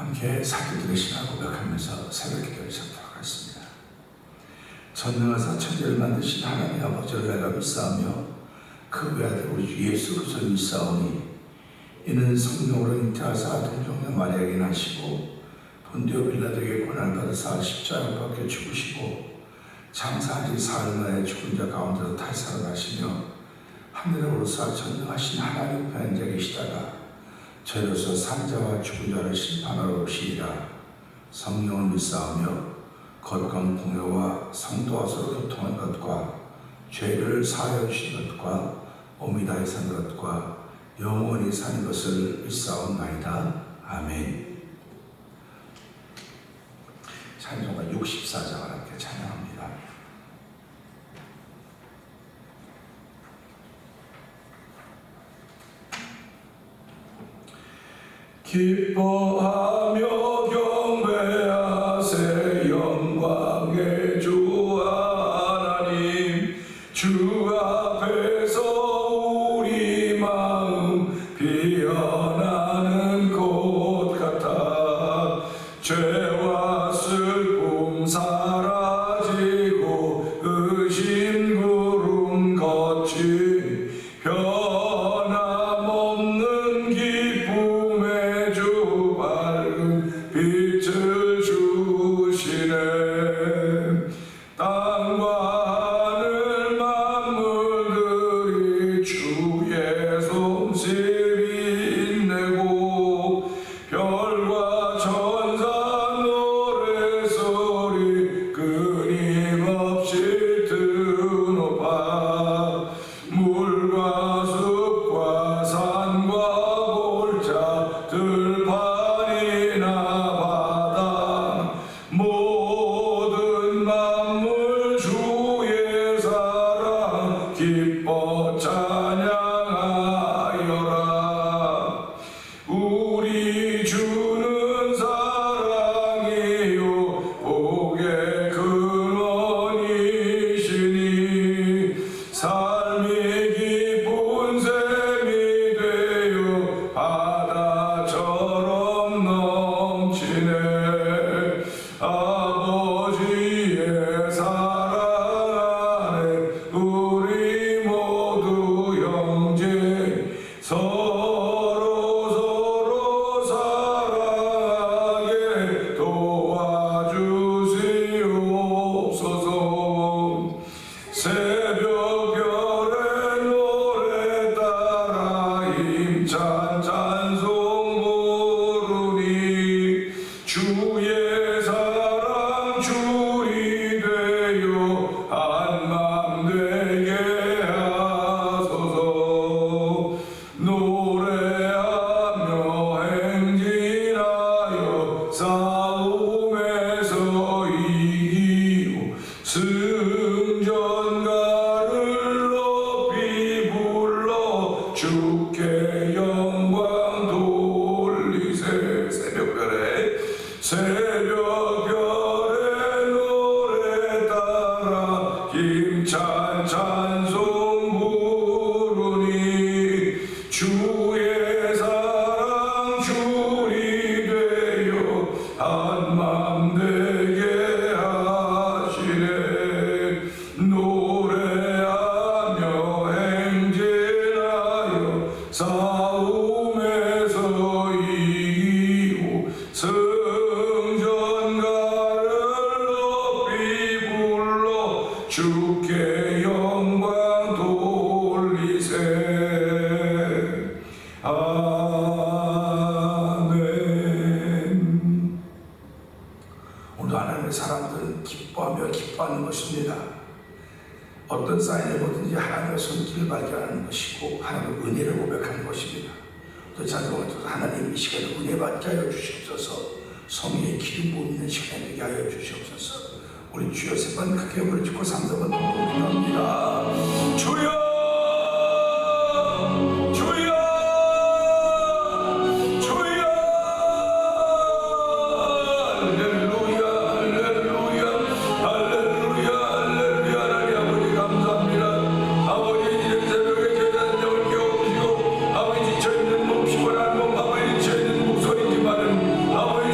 함께 사도들의 신앙을 고백하면서 새벽 기도를 시작하도록 하겠습니다. 전능하사 천지를 만드신 하나님 아버지를 내가 믿사오며 그 외아들 우리 주 예수 그리스도를 믿사오니 이는 성령으로 잉태하사 동정녀 마리아에게 나시고 본디오 빌라도에게 고난을 받으사 십자가에 박혀 죽으시고 장사한 지 사흘 만에 죽은 자 가운데서 탈사를 하늘에 오르사 전능하신 하나님 편에 앉아 계시다가 저희로서 산자와 죽은 자를 심판하러 오시리라. 성령을 믿사오며 거룩한 공회와 성도와 서로 교통한 것과 죄를 사하여 주신 것과 몸이 다해 산 것과 영원히 사는 것을 믿사옵나이다. 아멘. 찬송가 64장을 함께 찬양합니다. 기뻐하며 경배하세 영광의 주 하나님, 주 앞에서 우리 마음 피어나는 꽃 같아 죄와 슬픔 사라지고 의심 구름 거친 변함없는 기쁨의 주 밝은 빛을 주시네. 땅과 하늘 만물들이 주의 손길 빛내고 별과 천사 노래소리 끊임없이 드높아 물과 숲과 산과 골짜 들판이나 바다 모든 만물 주의 사랑 기뻐 찬양하여라. 우리 주는 사랑이요 복의 근원이시니 삶이 깊은 샘이 되어 바다처럼 넘치네. 아버지의 사랑 안에 우리 모두 형제 서로 사랑하게 도와주시옵소서. 새벽별의 노래 따라 힘찬 찬송 부르니 주의 사랑 줄이 되어 한맘 되게 하소서. 노래하며 행진하여 싸움에서 이기고 승전가를 높이 불러 주께 영광 돌리세. 새벽별의 노래 따라 힘찬 찬송 부르니 주의 사랑 줄이 되어 한맘 되게 하시네. 노래하며 행진하여 싸움에서 이기고 승전가를 높이 불러 주께 영광 돌리세. 아멘. 오늘 하나님의 사람들은 기뻐하는 것입니다. 어떤 사인을 보든지 하나님의 손길을 발견하는 것이고 하나님의 은혜를 고백하는 것입니다. 또 찬송을 통해서 하나님 이 시간에 은혜 받게 하여 주시옵소서. 성령의 기름 부으는 시간이 되게 하여 주시옵소서. 우리 주여 세 번 크게 부르짖고 3번 기도합니다. 주여 주여 주여. 할렐루야 할렐루야 할렐루야 할렐루야. 하나님 아버지 감사합니다. 아버지 이런 새벽에 저희들 영을 깨워주시고 아버지 지쳐있는 몸 피곤한 몸 아버지 지쳐있는 목소리지만은 아버지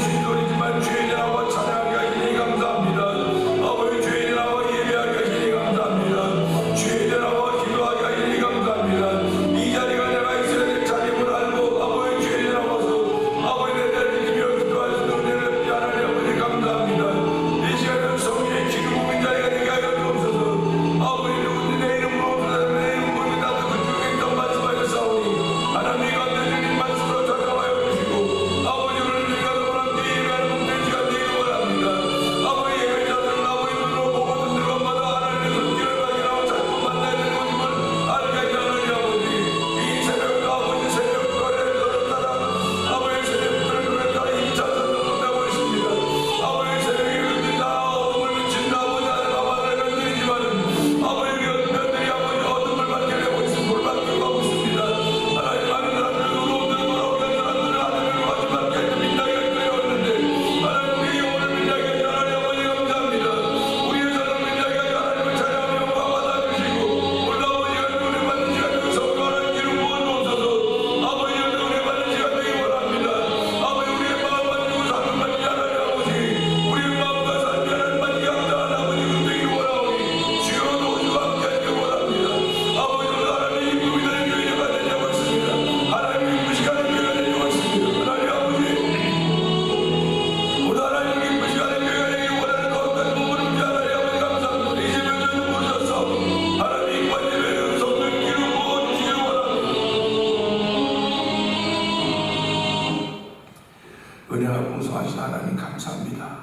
풍성하신 하나님 감사합니다.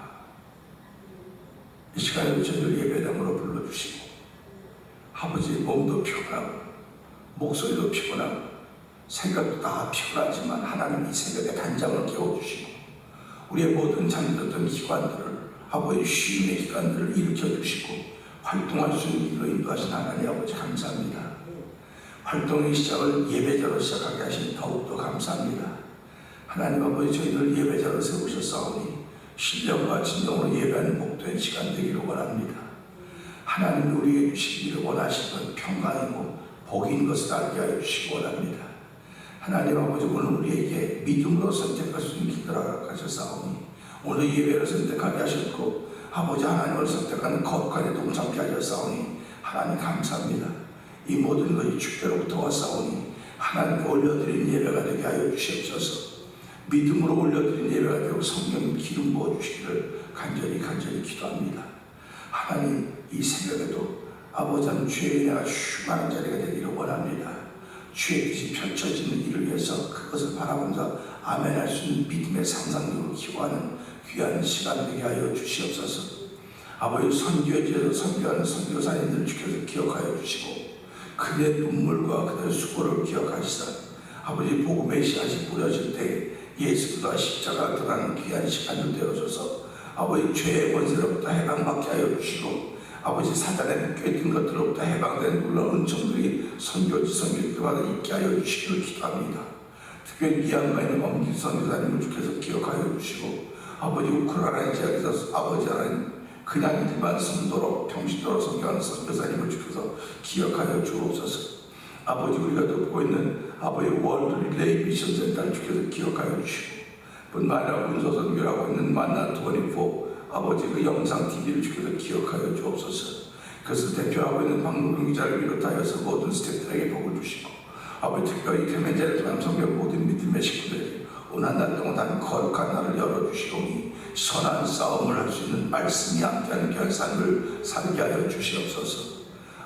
이 시간에 저희를 예배당으로 불러주시고 아버지 몸도 피곤하고 목소리도 피곤하고 생각도 다 피곤하지만 하나님 이 새벽에 단잠을 깨워주시고 우리의 모든 잠들었던 기관들을 아버지 쉼의 기관들을 일으켜주시고 활동할 수 있는 길로 인도하신 하나님 아버지 감사합니다. 활동의 시작을 예배자로 시작하게 하신 더욱더 감사합니다. 하나님 아버지 저희들 예배자로 세우셨사오니 신령과 진정으로 예배하는 복된 시간 되기를 원합니다. 하나님 우리에게 주시기를 원하시는 평강이고 복인 것을 알게 하여 주시기 원합니다. 하나님 아버지 오늘 우리에게 믿음으로 선택할 수 있는 길을 허락하셨사오니 오늘 예배를 선택하게 하셨고 아버지 하나님을 선택하는 거룩하게 동참케 하셨사오니 하나님 감사합니다. 이 모든 것이 주께로부터 왔사오니 하나님께 올려드린 예배가 되게 하여 주시옵소서. 믿음으로 올려드린 예배가 되고 성령 기름 부어주시기를 간절히 기도합니다. 하나님 이 새벽에도 아버지 하나님 주의 은혜가 충만한 자리가 되기를 원합니다. 주의 뜻이 펼쳐지는 일을 위해서 그것을 바라보면서 아멘할 수 있는 믿음의 상상력을 기호하는 귀한 시간 되게 하여 주시옵소서. 아버지 선교지에서 선교하는 선교사님들을 주께서 기억하여 주시고 그들의 눈물과 그들의 수고를 기억하시사 아버지 복음의 씨앗이 뿌려질 때 예수 그리스도와 십자가가 드러나는 귀한 시간을 되어줘서 아버지 죄의 권세로부터 해방받게 하여 주시고 아버지 사단의 묶여있던 것들로부터 해방된 놀라운 은총들이 선교지가 있게 하여 주시기를 기도합니다. 특별히 미얀마에 있는 엄기 선교사님을 주께서 기억하여 주시고 아버지 우크라이나 지역에서 아버지 하나님 그냥 일반 성도로 평신도로 선교하는 선교사님을 주께서 기억하여 주옵소서. 아버지 우리가 돕고 있는 아버지 월드 릴레이 미션 센터를 주께서 기억하여 주시고 뿐만 아니라 문서선교라고 있는 만나 24 아버지 그 영상 TV를 주께서 기억하여 주옵소서. 그것을 대표하고 있는 박노경 기자를 비롯하여서 모든 스태프들에게 복을 주시고 아버지 특별히 태면제를 통한 성경 모든 믿음의 식구들에게 오늘 한 달 동안 거룩한 날을 열어주시오니 선한 싸움을 할 수 있는 말씀이 함께하는 결산을 살게 하여 주시옵소서.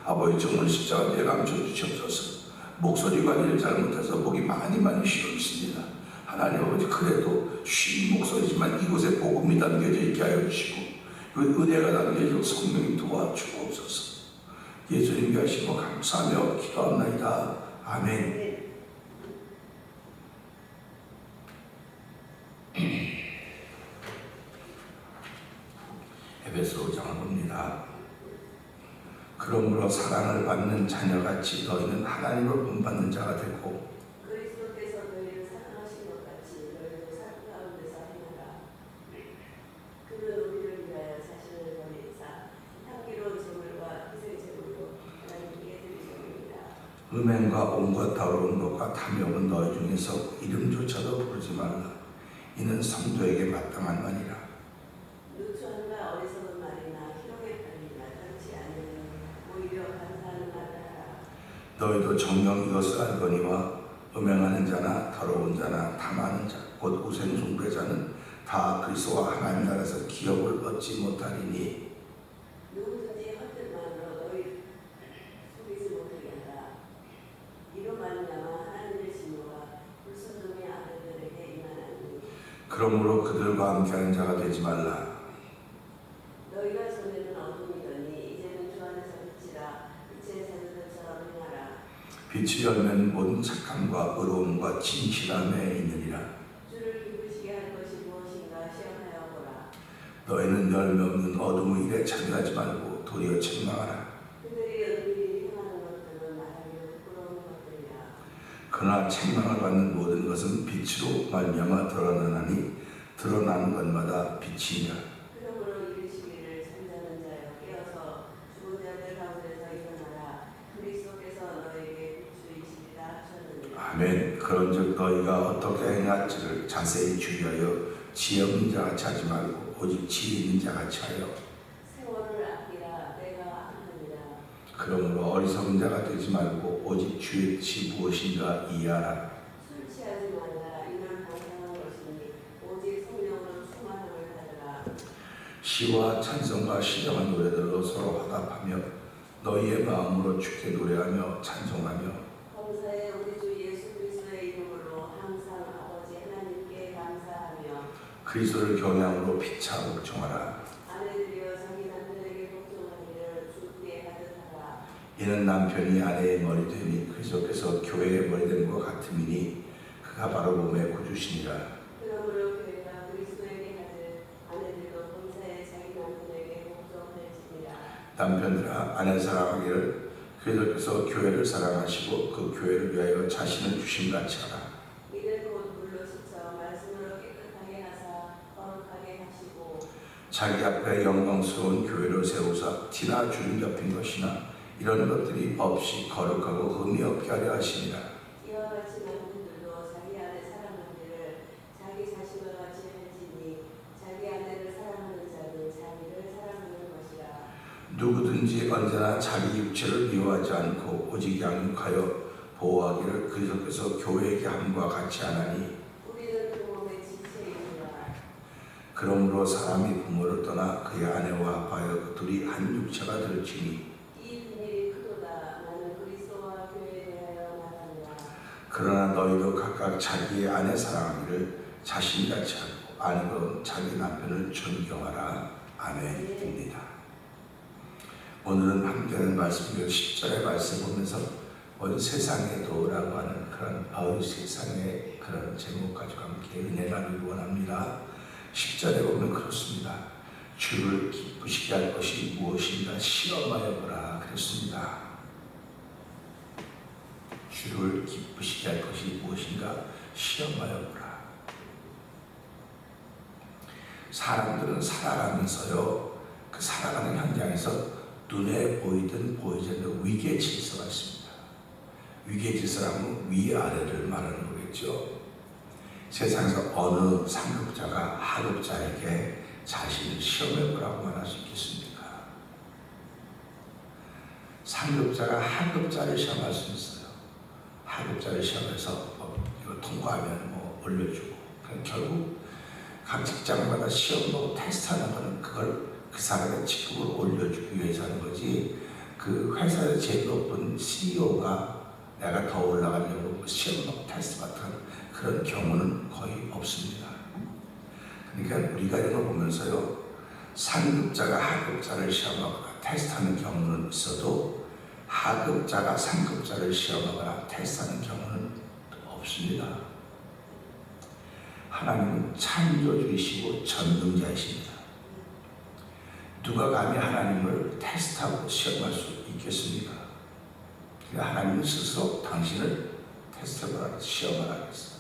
아버지 정말 십자가에 감춰 주시옵소서. 목소리 관리를 잘못해서 목이 많이 쉬어 있습니다. 하나님 아버지 그래도 쉰 목소리지만 이곳에 복음이 담겨져 있게 하여 주시고 그 은혜가 담겨져 성령이 도와주옵소서. 예수님께 하시고 감사하며 기도합나이다. 아멘. 에베소 5장을 봅니다. 그러므로 사랑을 받는 자녀같이 너희는 하나님을 본받는 자가 되고 그리스도께서 너희를 사랑하신 것 같이 너희도 사랑 가운데서 행하라. 그는 우리를 위하여 자신을 버리사 향기로운 제물과 희생제물로 하나님께 드리셨습니다. 음행과 온갖 더러운 것과 탐욕은 너희 중에서 이름조차도 부르지 말라. 이는 성도에게 마땅한 말이라. 누추함과 어리석은 말이나 희롱의 말이나 옳지 않으면 오히려 감사하는 말을 하라. 너희도 정녕 이것을 알거니와 음행하는 자나 더러운 자나 탐하는 자 곧 우상숭배자는 다 그리스도와 하나님 나라에서 기업을 얻지 못하리니 누구든지 헛된 말로 너희 속이지 못하게 하라. 이로 말미암아 하나님의 진노가 불순종의 아들들에게 임하나니 그러므로 그들과 함께하는 자가 되지 말라. 너희가 전에는 어둠이더니 이제는 주 안에서 빛이라. 빛의 자녀들처럼 행하라. 빛이 열면 모든 착함과 의로움과 진실함에 있느니라. 주를 기쁘시게 할 것이 무엇인가 시험하여 보라. 너희는 열매 없는 어둠의 일에 참여하지 말고 도리어 책망하라. 그들이 은밀히 행하는 것들은 말하기로 부끄러운 것들이라. 그러나 책망을 받는 모든 것은 빛으로 말미암아 드러나나니 드러나는 것마다 빛이니라. 그러므로 이르시기를 잠자는 자여 깨어서 죽은 자들 가운데서 일어나라. 그리스도께서 너에게 빛주이시리라 하셨느니라. 아멘. 그런즉 너희가 어떻게 행할지를 자세히 주의하여 지혜 없는 자같이 하지 말고 오직 지혜 있는 자같이 하여 세월을 아끼라. 내가 하느니라. 그러므로 어리석은 자가 되지 말고 오직 주의 뜻이 무엇인가 이해하라. 술 취하지 말라. 이는 방탕한 것이니 오직 성령으로 충만함을 받으라. 시와 찬송과 신령한 노래들로 서로 화답하며 너희의 마음으로 주께 노래하며 찬송하며 범사에 우리 주 예수 그리스도의 이름으로 항상 아버지 하나님께 감사하며 그리스도를 경향으로 피차 복종하라. 아내들이여 자기 남편에게 복종하기를 주께 하듯 하라. 이는 남편이 아내의 머리 되니 그리스도께서 교회의 머리 된 것 같음이니 그가 바로 몸의 구주시니라. 그러므로 교회가 그리스도에게 하듯 아내들도 본사에 자기 남편에게 복종할지니라. 남편들아 아내 사랑하기를 그리스도께서 교회를 사랑하시고 그 교회를 위하여 자신을 주심같이 하라. 이는 곧 물로 씻어 말씀으로 깨끗하게 하사 거룩하게 하시고 자기 앞에 영광스러운 교회를 세우사 티나 주름 잡힌 것이나 이런 것들이 없이 거룩하고 흠이 없게 하려 하시니라. 이와 같이 남편들도 자기 아내 사랑하기를 자기 자신과 같이 할지니 자기 아내를 사랑하는 자는 자기를 사랑하는 것이라. 누구든지 언제나 자기 육체를 미워하지 않고 오직 양육하여 보호하기를 그리스도께서 교회에게 함과 같이 하나니 우리는 그 몸의 지체이니라. 그러므로 사람이 부모를 떠나 그의 아내와 합하여 그 둘이 한 육체가 될지니 이 비밀이 크도다. 나는 그리스도와 교회에 대하여 말하노라. 그러나 너희도 각각 자기의 아내 사랑하기를 자신같이 하고 아내도 자기 남편을 존경하라. 아멘입니다. 오늘은 함께하는 말씀을 10절의 말씀 보면서 온 세상에도 라고 하는 그런 세상의 그런 제목 가지고 함께 은혜 나누기 원합니다. 10절에 보면 그렇습니다. 주를 기쁘시게 할 것이 무엇인가 시험하여 보라 그랬습니다. 주를 기쁘시게 할 것이 무엇인가 시험하여 보라. 사람들은 살아가면서요, 그 살아가는 현장에서 눈에 보이든 보이지 않는 위계 질서가 있습니다. 위계 질서라면 위아래를 말하는 거겠죠. 세상에서 어느 상급자가 하급자에게 자신을 시험해 보라고 말할 수 있겠습니까? 상급자가 하급자를 시험할 수 있어요. 하급자를 시험해서 이거 통과하면 올려주고, 결국 각 직장마다 시험 보고 테스트하는 거는 그걸 그 사람의 직급을 올려주기 위해서 하는 거지, 그 회사의 제일 높은 CEO가 내가 더 올라가려고 시험 테스트 같은 그런 경우는 거의 없습니다. 그러니까 우리가 이런 걸 보면서요, 상급자가 하급자를 시험하거나 테스트하는 경우는 있어도 하급자가 상급자를 시험하거나 테스트하는 경우는 없습니다. 하나님은 창조주이시고 전능자이십니다. 누가 감히 하나님을 테스트하고 시험할 수 있겠습니까? 하나님은 스스로 당신을 테스트해보라고 시험하라고 했어요.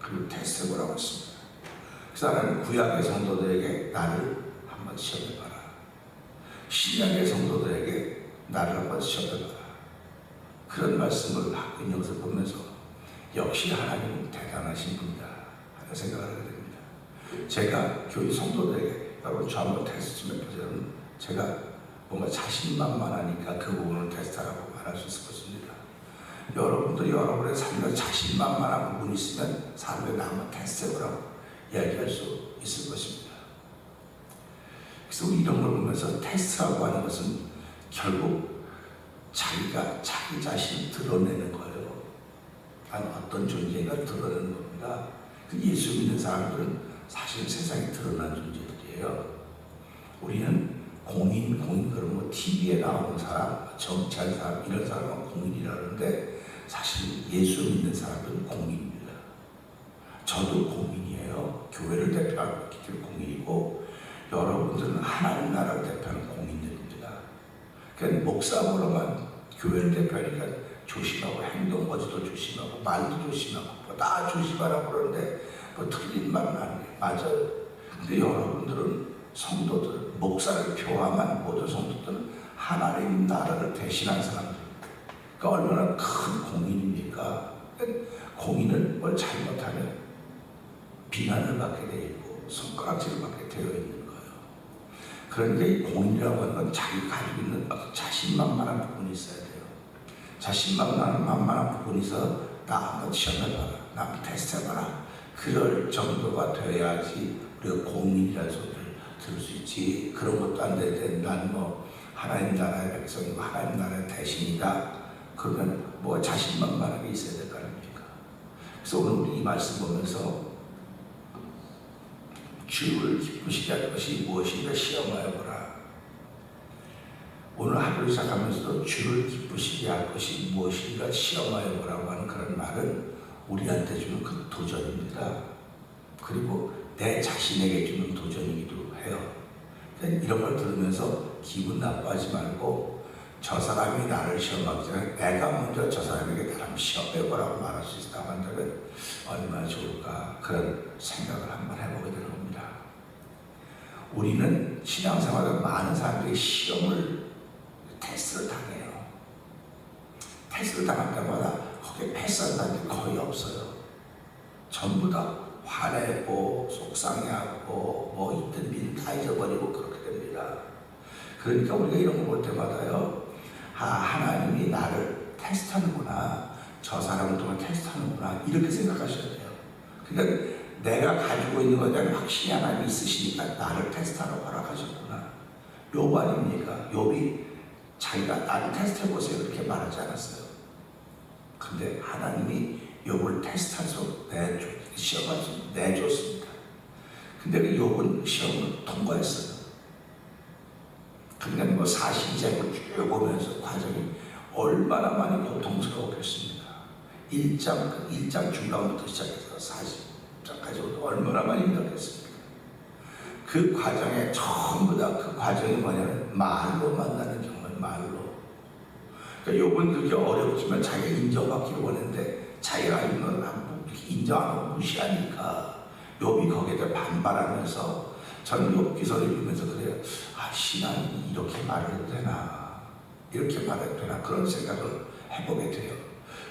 그리고 테스트해보라고 했습니다. 그래서 하나님은 구약의 성도들에게 나를 한번 시험해봐라. 신약의 성도들에게 나를 한번 시험해봐라. 그런 말씀을 하고 있는 것을 보면서 역시 하나님은 대단하신 분이다 하는 생각을 하게 됩니다. 제가 교회 성도들에게 여러분 저 한번 테스트 좀 해보세요. 제가 뭔가 자신만만하니까 그 부분을 테스트하라고 말할 수 있을 것입니다. 여러분도 여러분의 삶에 자신만만한 부분이 있으면 삶에 나 한번 테스트해보라고 이야기할 수 있을 것입니다. 그래서 이런 걸 보면서 테스트라고 하는 것은 결국 자기가 자기 자신을 드러내는 거예요. 나는 어떤 존재인가 드러내는 겁니다. 예수 믿는 사람들은 사실 세상에 드러난 존재들이에요. 우리는 공인 그러면 TV에 나오는 사람, 정치하는 사람, 이런 사람은 공인이라는데 사실 예수 믿는 사람들은 공인입니다. 저도 공인이에요. 교회를 대표하고 있기 때문에 공인이고, 여러분들은 하나님 나라를 대표하는 공인들입니다. 그러니까 목사로만 교회를 대표하니까 조심하고, 행동 거지도 조심하고, 말도 조심하고, 다 조심하라고 그러는데 틀린 말은 아니에요. 맞아요. 근데 여러분들은 성도들, 목사를 표함한 모든 성도들은 하나님 나라를 대신한 사람들입니다. 그러니까 얼마나 큰 공인입니까? 공인은 뭘 잘못하면 비난을 받게 되어 있고 손가락질을 받게 되어 있는 거예요. 그러니까 이 공인이라고 하는 건 자기가 가지고 있는 자신만만한 부분이 있어야 돼요. 자신만만한 부분이 있어 나 한번 시험해봐라, 나 한번 테스트해봐라. 그럴 정도가 돼야지 우리가 공인이라는 소리를 들을 수 있지. 그런 것도 안 되는데 난 하나님 나라의 백성이고 하나님 나라의 대신이다. 그러면 자신만만하게 있어야 될 거 아닙니까? 그래서 오늘 우리 이 말씀 보면서 주를 기쁘시게 할 것이 무엇인가 시험하여 보라. 오늘 하루를 시작하면서도 주를 기쁘시게 할 것이 무엇인가 시험하여 보라고 하는 그런 말은 우리한테 주는 그 도전입니다. 그리고 내 자신에게 주는 도전이기도 해요. 이런 걸 들으면서 기분 나빠하지 말고 저 사람이 나를 시험하기 전에 내가 먼저 저 사람에게 나를 시험해보라고 말할 수 있다고 한다면 얼마나 좋을까, 그런 생각을 한번 해보게 되는 겁니다. 우리는 신앙생활에 많은 사람들이 시험을, 테스트를 당해요. 테스트를 당할 때마다 거기에 패스한 사람들이 거의 없어요. 전부 다 화내고 속상해하고 뭐 있든 일 다 잊어버리고 그렇게 됩니다. 그러니까 우리가 이런 거 볼 때마다요, 하나님이 나를 테스트하는구나, 저 사람을 통해 테스트하는구나, 이렇게 생각하셔야 돼요. 그러니까 내가 가지고 있는 것에 대한 확신이 하나님이 있으시니까 나를 테스트하라고 허락하셨구나. 욥 아닙니까? 욥이 자기가 나를 테스트해보세요 이렇게 말하지 않았어요. 근데 하나님이 욥을 테스트해서 시험을 내줬습니다. 근데 그 욥은 시험을 통과했어요. 그러니까 뭐 42장을 쭉 보면서 과정이 얼마나 많이 고통스러웠겠습니까? 1장 중간부터 시작해서 40장까지 얼마나 많이 힘들었겠습니까? 그 과정에 전부 다 그 과정이 뭐냐면 말로 만나는 경우는 말로. 그러니까 욥은 그게 어렵지만 자기가 인정받기를 원했는데 자기가 있는 인정 안 하고 무시하니까 욥이 거기에 대해 반발하면서 저는 욥기서를 읽으면서 그래요. 신앙이 이렇게 말해도 되나, 이렇게 말해도 되나, 그런 생각을 해보게 돼요.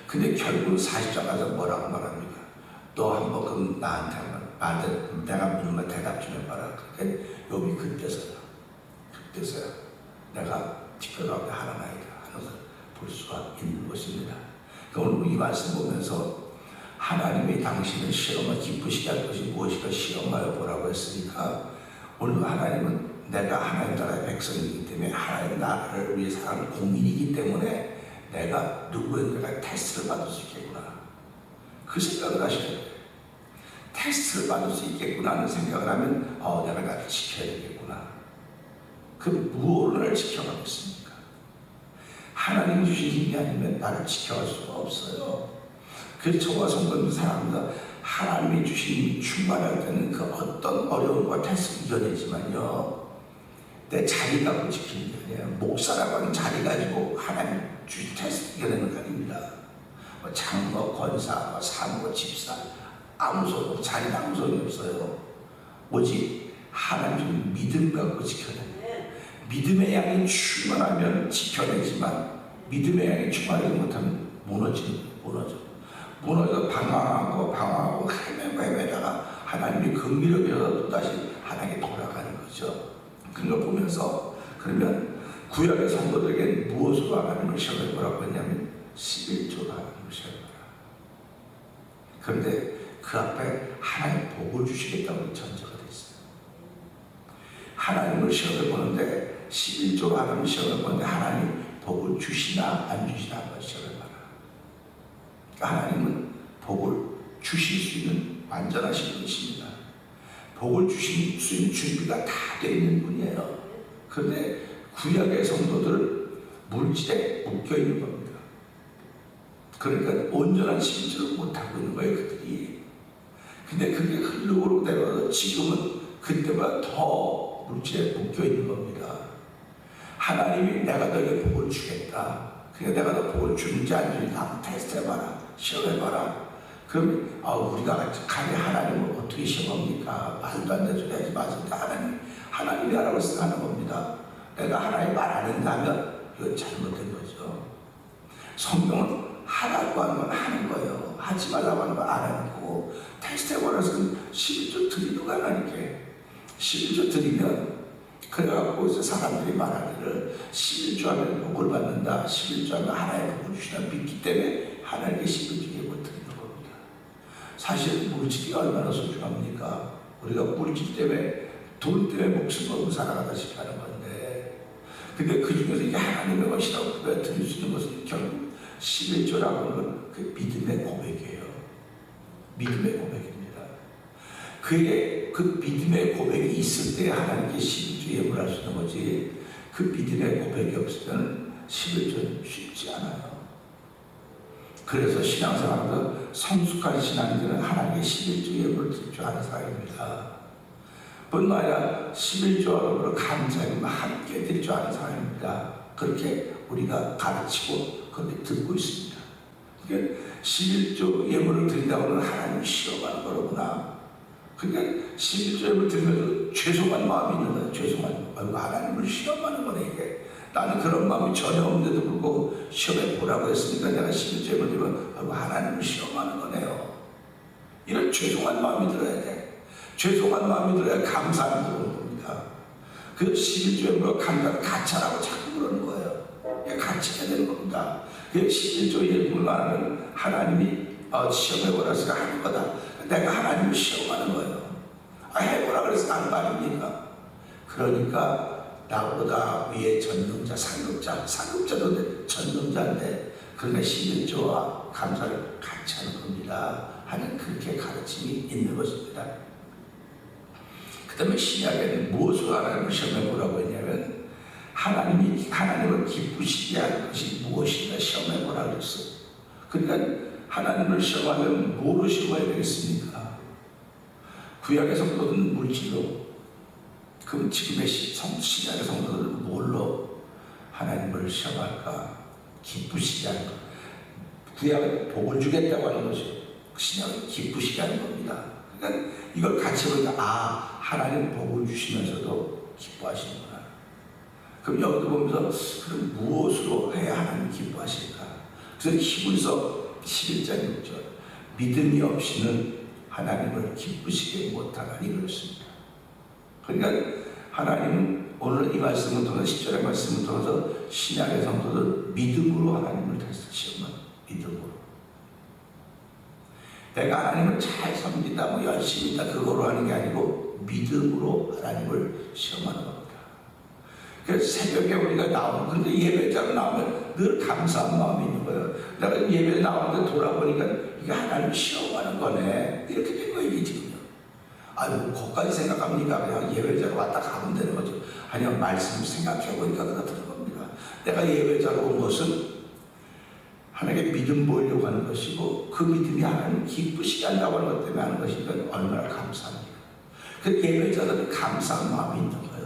근데 결국은 40장 가서 뭐라고 말합니까? 너 한번 그럼 나한테 내가 물으면 대답 좀 해봐라. 그러니까 욥이 그때서야 내가 특별하게 하나나이다 하는 걸 볼 수가 있는 것입니다. 그러니까 오늘 이 말씀 보면서 하나님이 당신을 시험을 기쁘시게 할 것이 무엇인가 시험하여 보라고 했으니까, 오늘 하나님은 내가 하나님 나라의 백성이기 때문에 하나님 나라를 위해서 하는 공인이기 때문에 내가 누구에게가 테스트를 받을 수 있겠구나, 그 생각을 하셔야 돼요. 테스트를 받을 수 있겠구나 하는 생각을 하면 내가 나를 지켜야 되겠구나. 그럼 무엇을 지켜가겠습니까? 하나님 주신 힘이 아니면 나를 지켜갈 수가 없어요. 그래서 저와 성도님들 사랑합니다. 하나님이 주신 힘이 충만할 때는 그 어떤 어려움과 테스트 이겨내지만요, 내 자리 갖고 지키는 게 아니에요. 목사라고 하는 자리 가지고 하나님 주신 테스트 이겨내는 거 아닙니다. 장로, 권사, 사모, 집사, 아무 소용 없어요. 자리는 아무 소용이 없어요. 오직 하나님 주신 믿음 갖고 지켜내는, 믿음의 양이 충만하면 지켜내지만 믿음의 양이 충만하지 못하면 무너져 방황하고 헤매다가 하나님이 긍휼하게 여서 또다시 하나님께 돌아가는 거죠. 그런 걸 보면서, 그러면 구약의 성도들에게 무엇으로 하나님을 시험해보라고 했냐면 11조로 하나님을 시험해보라. 그런데 그 앞에 하나님 복을 주시겠다고 전제가 됐어요. 하나님을 시험해보는데 11조로 하나님을 시험해보는데 하나님 복을 주시나 안 주시나 한번 시험해봐라. 하나님은 복을 주실 수 있는 완전하신 분이십니다. 복을 주실 수 있는 준비가 다 되어 있는 분이에요. 그런데 구약의 성도들은 물질에 묶여 있는 겁니다. 그러니까 온전한 심지를 못하고 있는 거예요, 그들이. 근데 그게 흘러오고 내려서 지금은 그때보다 더 물질에 묶여 있는 겁니다. 하나님이 내가 너에게 복을 주겠다. 그러니까 내가 너 복을 주는지 안 주는지 한번 테스트해봐라. 시험해봐라. 그럼 우리가 감히 하나님을 어떻게 시험합니까? 말도 안 되는 소리 하지 마세요. 하나님이 하라고 생각하는 겁니다. 내가 하나님 말 안 한다면 이건 잘못된 거죠. 성경은 하라고 하는 건 하는 거예요. 하지 말라고 하는 건 안 하는 거고, 테스트해보라서는 11조 드리는 거 하나님께. 11조 드리면 그래갖고 이제 사람들이 말하기를 11조 하면 복을 받는다, 11조 하면 하나님의 복을 주시다 믿기 때문에 하나님께 11조 예물 드리는 겁니다. 사실 물질이 얼마나 소중합니까? 우리가 물질 때문에, 돈 때문에 목숨 걸고 살아가다시피 하는 건데, 근데 그 중에서 이게 하나님의 것이라고 드릴 수 있는 것은 결국 11조라고 하는 건 그 믿음의 고백이에요. 믿음의 고백입니다. 그의 그 믿음의 고백이 있을 때 하나님께 11조 예물할 수 있는 거지. 그 믿음의 고백이 없으면 11조는 쉽지 않아요. 그래서 신앙생활도 성숙한 신앙인들은 하나님께 11조 예물을 드릴 줄 아는 사람입니다. 뿐만 아니라 11조로 감사하며 함께 드릴 줄 아는 사람입니다. 그렇게 우리가 가르치고 그렇게 듣고 있습니다. 그러니까 11조 예물을 드린다고는 하나님을 시험하는 거로구나. 그러니까 11조 예물을 드리면서 죄송한 마음이 있는 거예요. 죄송한 마음. 하나님을 시험하는 거네 이게. 나는 그런 마음이 전혀 없는데도 불구하고 시험해 보라고 했으니까 내가 11조 예물을 드리면 하나님을 시험하는 거네요. 이런 죄송한 마음이 들어야 돼. 죄송한 마음이 들어야 감사함이 들어오는 겁니다. 그 11조 예물로 감사를 같이 하라고 자꾸 그러는 거예요. 같이 해야 되는 겁니다. 그 11조 예물만 하면 하나님이 시험해보라서 하는 거다. 내가 하나님을 시험하는 거예요. 해보라 그래서 하는 거 아닙니까? 그러니까 나보다 위에 전능자, 상급자도 전능자인데 그러니까 11조와 감사를 같이 하는 겁니다. 하는 그렇게 가르침이 있는 것입니다. 그 다음에 신약에는 무엇으로 하나님을 시험해보라고 했냐면 하나님을 기쁘시게 하는 것이 무엇인가 시험해보라 그랬어요. 그러니까 하나님을 시험하면 뭐로 시험해야 되겠습니까? 구약의 성도들은 물질로, 그럼 지금의 신약의 성도들은 뭘로 하나님을 시험할까? 기쁘시게 하는 것. 구약은 복을 주겠다고 하는 거죠. 신약은 기쁘시게 하는 겁니다. 그러니까 이걸 같이 보니까 하나님 복을 주시면서도 기뻐하시는구나. 그럼 여기도 보면서 그럼 무엇으로 해야 하나님 기뻐하실까? 그래서 히브리서 11장 6절 믿음이 없이는 하나님을 기쁘시게 못하나니 그렇습니다. 그러니까 하나님은 오늘 이 말씀을 통해서 10절의 말씀을 통해서 신약의 성도들 믿음으로 하나님을 시험하는 믿음으로. 내가 하나님을 잘 섬긴다, 열심히 있다 그거로 하는 게 아니고 믿음으로 하나님을 시험하는 겁니다. 그래서 새벽에 우리가 나오는, 근데 예배자로 나오면 늘 감사한 마음이 있는 거예요. 내가 예배 나오는데 돌아보니까 이게 하나님 시험하는 거네. 이렇게 된 거예요, 이게 지금요. 거기까지 생각합니까? 그냥 예배자로 왔다 가면 되는 거죠. 아니요, 말씀 생각해보니까 그렇다는 겁니다. 내가 예배자로 온 것은 하나님께 믿음 보이려고 하는 것이고 그 믿음이 하나님 기쁘시게 한다고 하는 것 때문에 하는 것이니까 얼마나 감사합니까? 그 예배자들은 감사한 마음이 있는 거예요.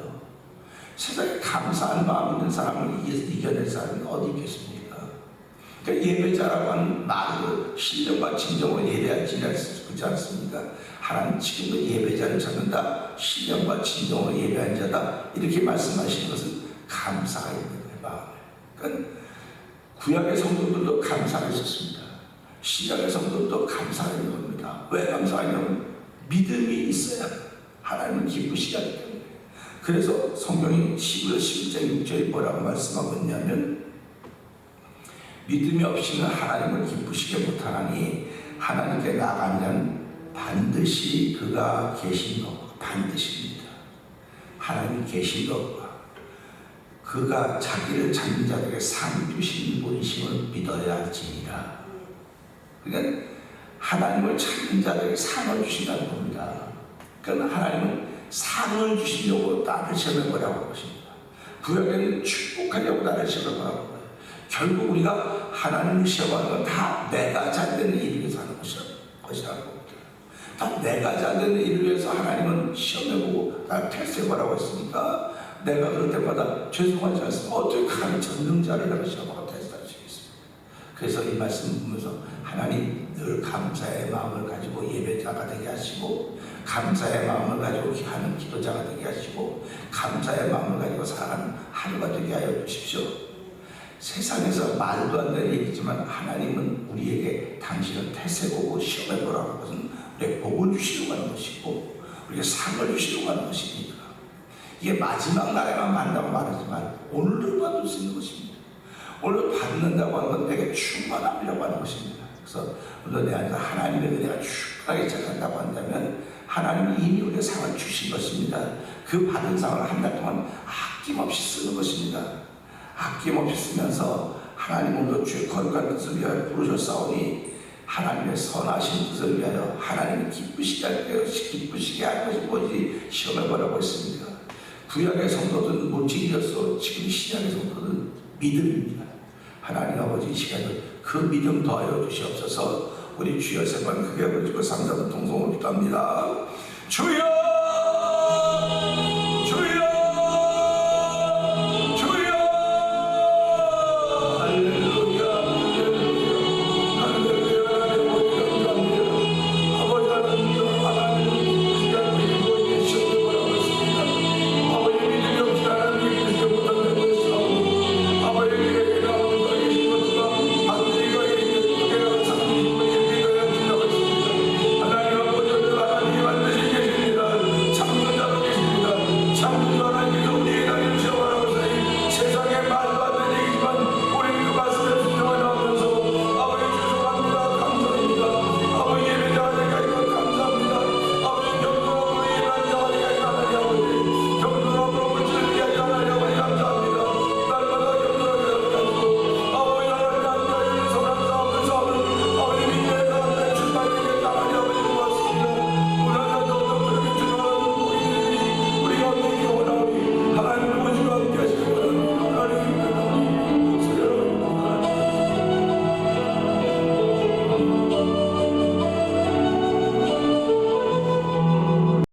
세상에 감사한 마음 있는 사람을 이겨낼 사람이 어디 있겠습니까? 그러니까 예배자라고 하는 말로 신령과 진정으로 예배하지 그렇지 않습니까? 하나님 지금도 예배자를 찾는다. 신령과 진정으로 예배한 자다. 이렇게 말씀하시는 것은 감사가 있는 거예요. 마음에. 그러니까 구약의 성도들도 감사했었습니다. 신약의 성도들도 감사하는 겁니다. 왜 감사하냐면 믿음이 있어야 하나님을 기쁘시게 하기 때문에. 그래서 성경이 11장 6절에 뭐라고 말씀하고 있냐면 믿음이 없이는 하나님을 기쁘시게 못하나니 하나님께 나가면 반드시 그가 계신 것, 반드시입니다. 하나님이 계신 것과 그가 자기를 찾는 자들에게 상 주신 본심을 믿어야 할지니라. 그러니까 하나님을 찾는 자들에게 상을 주신다는 겁니다. 그러니까 하나님은 상을 주시려고 나를 시험해보라고 하는 것입니다. 구약에는 축복하려고 나를 시험해보라고 하는 거예요. 결국 우리가 하나님을 시험하는 건 다 내가 잘되는 일을 위해서 하는 것이라는 겁니다. 다 내가 잘되는 일을 위해서 하나님은 시험해보고 나를 테스트해보라고 했으니까 내가 그럴 때마다 죄송하지 않습니다. 어떻게 하나님 전능자를 내가 시험하고 테스트할 수 있습니까? 그래서 이 말씀을 보면서 하나님 늘 감사의 마음을 가지고 예배자가 되게 하시고 감사의 마음을 가지고 하는 기도자가 되게 하시고 감사의 마음을 가지고 살아가는 하루가 되게 하여 주십시오. 세상에서 말도 안 되는 얘기지만 하나님은 우리에게 당신을 태세보고 시험해보라고 하는 것은 우리에게 복을 주시려고 하는 것이고 우리에게 상을 주시려고 하는 것입니다. 이게 마지막 날에만 만나고 말하지만 오늘도 받을 수 있는 것입니다. 오늘 받는다고 하는 건 내게 충만함이라고 하는 것입니다. 그래서 오늘 내 안에서 하나님의 은혜가 충만하게 시작한다고 한다면 하나님이 이미 우리에게 상을 주신 것입니다. 그 받은 상을 한 달 동안 아낌없이 쓰는 것입니다. 아낌없이 쓰면서 하나님 오늘도 주의 거룩한 뜻을 위하여 부르셨사오니 하나님의 선하신 뜻을 위하여 하나님이 기쁘시게 할 것이 뭐지 시험해 보라고 했습니다. 구약의 성도들은 무지이었어. 지금 신약의 성도들은 믿음입니다. 하나님 아버지 이 시간에 그 믿음 더하여 주시옵소서. 우리 주여 세 번 크게 부르시고 삼자도 통성으로 기도합니다. 주여